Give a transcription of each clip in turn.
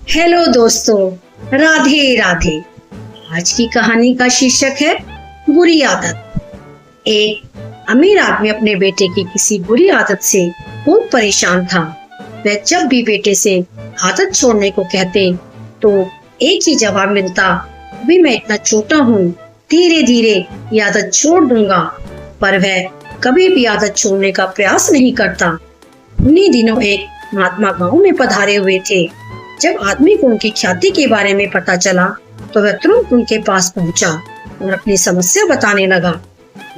Hello दोस्तों, राधे राधे। आज की कहानी का शीर्षक है बुरी आदत। एक अमीर आदमी अपने बेटे की किसी बुरी आदत से बहुत परेशान था। वह जब भी बेटे से आदत छोड़ने को कहते तो एक ही जवाब मिलता, अभी मैं इतना छोटा हूँ, धीरे धीरे ये आदत छोड़ दूंगा। पर वह कभी भी आदत छोड़ने का प्रयास नहीं करता। उन्हीं दिनों एक महात्मा गांव में पधारे हुए थे। जब आदमी को उनकी ख्याति के बारे में पता चला तो वह तुरंत उनके पास पहुंचा और अपनी समस्या बताने लगा।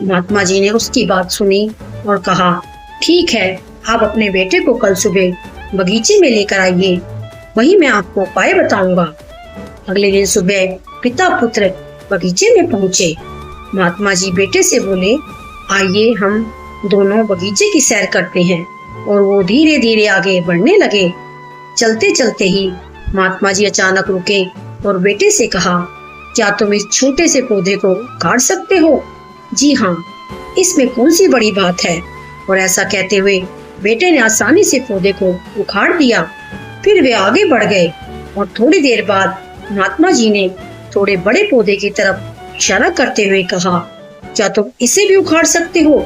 महात्मा जी ने उसकी बात सुनी और कहा, ठीक है, आप अपने बेटे को कल सुबह बगीचे में लेकर आइए, वही मैं आपको उपाय बताऊंगा। अगले दिन सुबह पिता पुत्र बगीचे में पहुंचे। महात्मा जी बेटे से बोले, आइए हम दोनों बगीचे की सैर करते हैं। और वो धीरे धीरे आगे बढ़ने लगे। चलते चलते ही महात्मा जी अचानक रुके और बेटे से कहा, क्या तुम इस छोटे से पौधे को काट सकते हो? जी हाँ, इसमें कौन सी बड़ी बात है। और ऐसा कहते हुए बेटे ने आसानी से पौधे को उखाड़ दिया। फिर वे आगे बढ़ गए और थोड़ी देर बाद महात्मा जी ने थोड़े बड़े पौधे की तरफ इशारा करते हुए कहा, क्या तुम इसे भी उखाड़ सकते हो?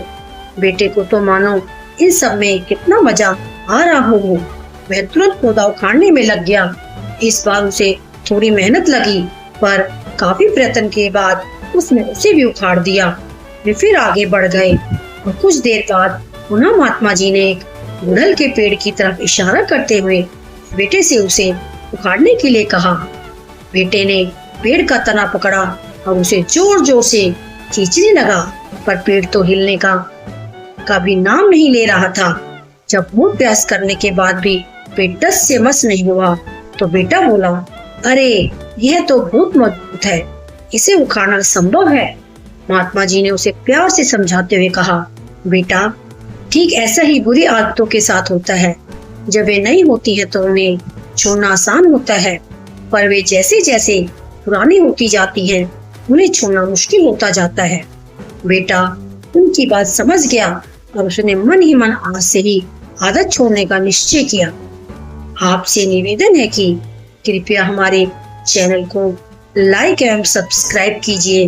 बेटे को तो मानो इन सब में कितना मजा आ रहा हो। वह तुरंत पौधा उखाड़ने में लग गया। इस बार उसे थोड़ी मेहनत लगी, पर काफी प्रयत्न के बाद उसने उसे भी उखाड़ दिया। वे फिर आगे बढ़ गए और कुछ देर बाद पुनः महात्मा जी ने एक गुड़हल के पेड़ की तरफ इशारा करते हुए बेटे से उसे उखाड़ने के लिए कहा। बेटे ने पेड़ का तना पकड़ा और उसे जोर जोर से खींचने लगा, पर पेड़ तो हिलने का भी नाम नहीं ले रहा था। जब बहुत प्रयास करने के बाद भी पेड़ टस से मस नहीं हुआ तो बेटा बोला, अरे यह तो बहुत मजबूत है, इसे उखाड़ना संभव है। महात्मा जी ने उसे प्यार से समझाते हुए कहा, बेटा ठीक ऐसा ही बुरी आदतों के साथ होता है। जब वे नहीं होती है तो उन्हें छोड़ना आसान होता है, पर वे जैसे जैसे पुरानी होती जाती हैं उन्हें छोड़ना मुश्किल होता जाता है। बेटा उनकी बात समझ गया और उसने मन ही मन आज से ही आदत छोड़ने का निश्चय किया। आपसे निवेदन है कि कृपया हमारे चैनल को लाइक एवं सब्सक्राइब कीजिए।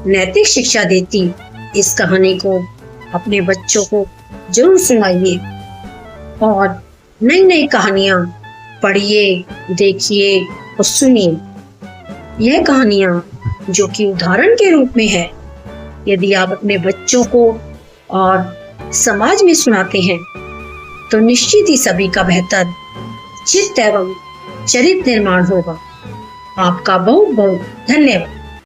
नैतिक शिक्षा देती इस कहानी को अपने बच्चों को जरूर सुनाइए और नई नई कहानियां पढ़िए, देखिए और सुनिए। यह कहानियां जो कि उदाहरण के रूप में है, यदि आप अपने बच्चों को और समाज में सुनाते हैं तो निश्चित ही सभी का बेहतर चित्त एवं चरित्र निर्माण होगा। आपका बहुत बहुत धन्यवाद।